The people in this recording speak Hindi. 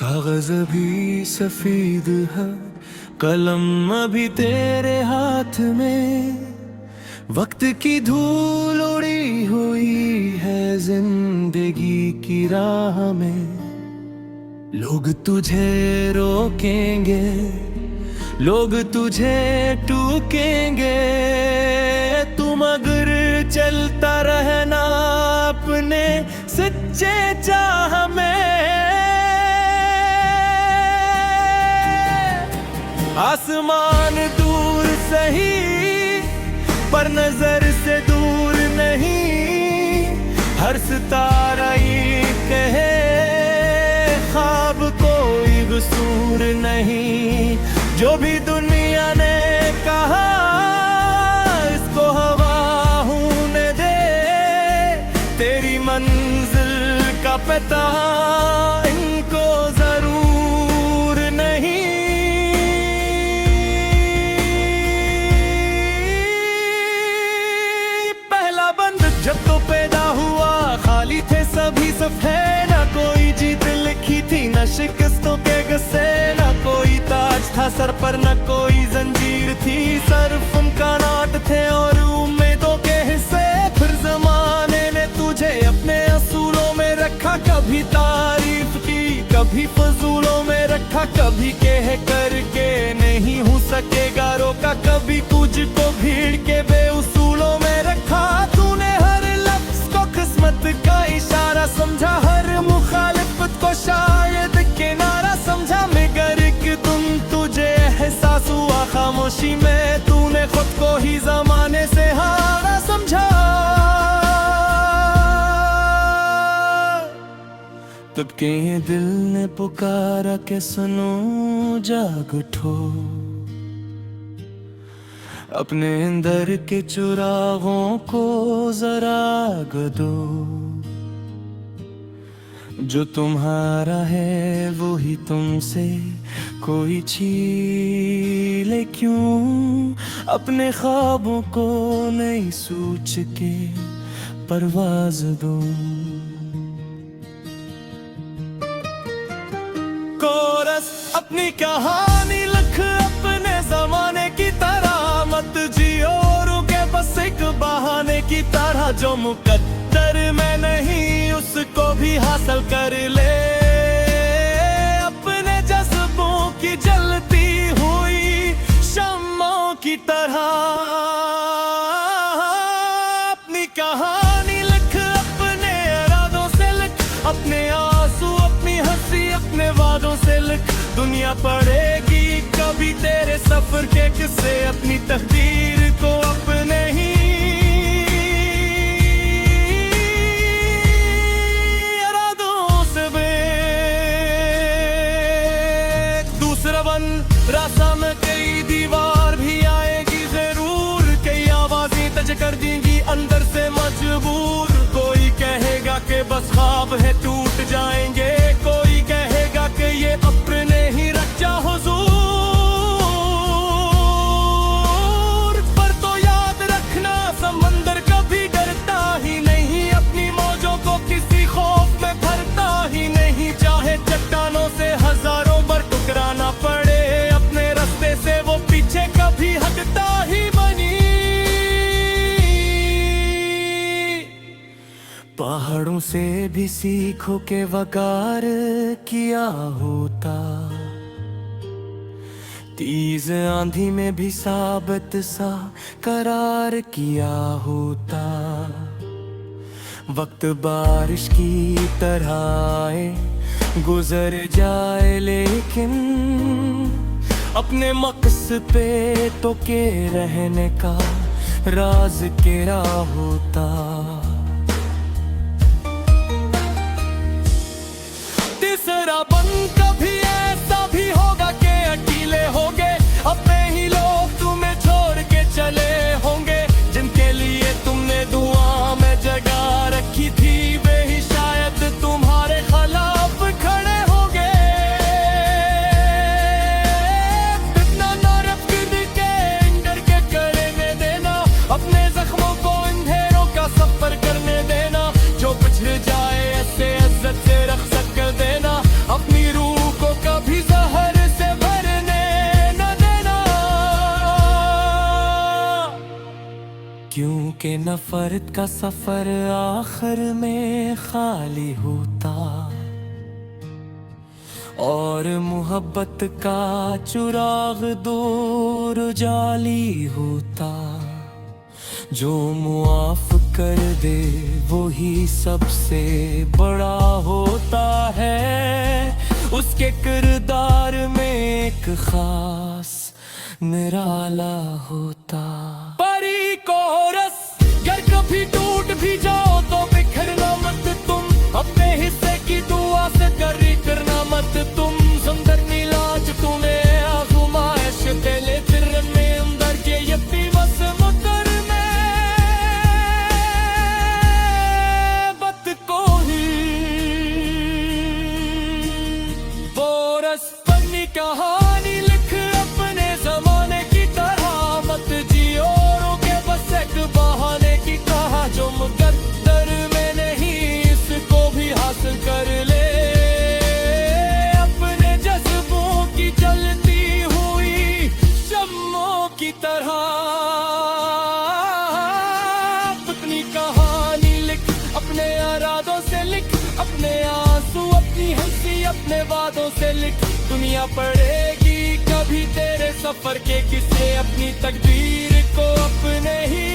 कागज भी सफेद है, कलम अभी तेरे हाथ में, वक्त की धूल उड़ी हुई है जिंदगी की राह में। लोग तुझे रोकेंगे, लोग तुझे टूकेंगे, तुम अगर चलता रहना अपने सच्चे चाह में। आसमान दूर सही पर नजर से दूर नहीं, हर सितारा ये कहे ख्वाब कोई कसूर नहीं। जो भी दुनिया ने कहा इसको हवा होने दे, तेरी मंजिल का पता इनको जरूर नहीं। पहला बंद जब तो पैदा हुआ खाली थे सभी सफ़े, ना कोई जीत लिखी थी ना शिकस्तों के गस्से, ना कोई ताज था सर पर न कोई जंजीर थी, सिर्फ इम्कानात थे और उम्मीदों के हिस्से। फिर जमाने ने तुझे अपने असूलों में रखा, कभी तारीफ की कभी फजूलों में रखा, कभी कह करके नहीं हो सकेगा रोका, कभी कुछ को भीड़ के बेउसूलों में रखा। तूने हर लफ्ज को किस्मत का इशारा समझा, हर मुखालिफत को शायद किनारा समझा, मगर एक तुम तुझे एहसास हुआ खामोशी में, तूने खुद को ही जमाने से हारा समझा। तब के ये दिल ने पुकारा के सुनो जाग उठो, अपने अंदर के चुरागों को जरा गदो, जो तुम्हारा है वो ही तुमसे कोई छीले क्यों, अपने ख्वाबों को नहीं सोच के परवाज दो। कोरस अपनी कहानी लिख अपने जमाने की तरह, मत जियो रुके बस एक बहाने की तरह, जो मुकद्दर में नहीं उसको भी हासिल कर ले, अपने जज्बों की जलती हुई शम्मों की तरह। अपनी कहानी लिख अपने इरादों से लिख, अपने आंसू अपनी हंसी अपने वादों से लिख, दुनिया पढ़ेगी कभी तेरे सफर के किस्से, अपनी तकदीर को अपने ही इरादों से दूसरा बन रास्ता में कई दीवार भी आएगी जरूर, कई आवाजें तज कर देंगी अंदर से मजबूर। कोई कहेगा कि बस ख्वाब है टूट जाएंगे, कोई कहेगा कि ये अपने ही रचा हुजूर, पर तो याद रखना समंदर कभी डरता ही नहीं, अपनी मौजों को किसी खौफ में भरता ही नहीं, चाहे चट्टानों से हजारों बार टकराना पड़े, अपने रास्ते से वो पीछे कभी हटता ही बनी। पहाड़ों से भी सीखो के वकार किया होता, तेज आंधी में भी साबित सा करार किया होता, वक्त बारिश की तरह आए गुजर जाए, लेकिन अपने मकसद पे तो के रहने का राज केरा होता। तीसरा बन कभी ऐसा भी होगा कि अकेले होंगे, अपने ही लोग तुम्हें छोड़ के चले होंगे, जिनके लिए तुमने दुआ में जगह रखी थी, वे ही शायद तुम्हारे खिलाफ खड़े होंगे। इतना नरक के डर के करने देना, अपने जख्मों को अंधेरों का सफर करने देना, जो पिछड़ जाए ऐसे इज्जत से रख कर देना, अपनी रूह यूं के नफरत का सफर आखिर में खाली होता और मोहब्बत का चुराग दूर जाली होता। जो मुआफ कर दे वही सबसे बड़ा होता है, उसके किरदार में एक खास निराला होता। परी को रस गर कभी टूट भी जाओ तो बिखरना मत तुम, अपने हिस्से की दुआ से करना मत तुम। सुंदर नीलाज तुम्हें आज़माइश तेले फिर में अंदर के ये बस मुकर में बत को ही बोरस पन्नी कहानी लिख अपने जमाने की तरह, मत जियो रोके बस एक बहाने की कहा। जो मुकद्दर में नहीं इसको भी हासिल कर ले, अपने जज्बों की जलती हुई शम्मों की तरह। अपनी कहानी लिख अपने इरादों से लिख, अपने आंसू अपनी हंसी अपने वादों से लिख। दुनिया पढ़ेगी कभी तेरे सफर के किस्से, अपनी तकदीर को अपने ही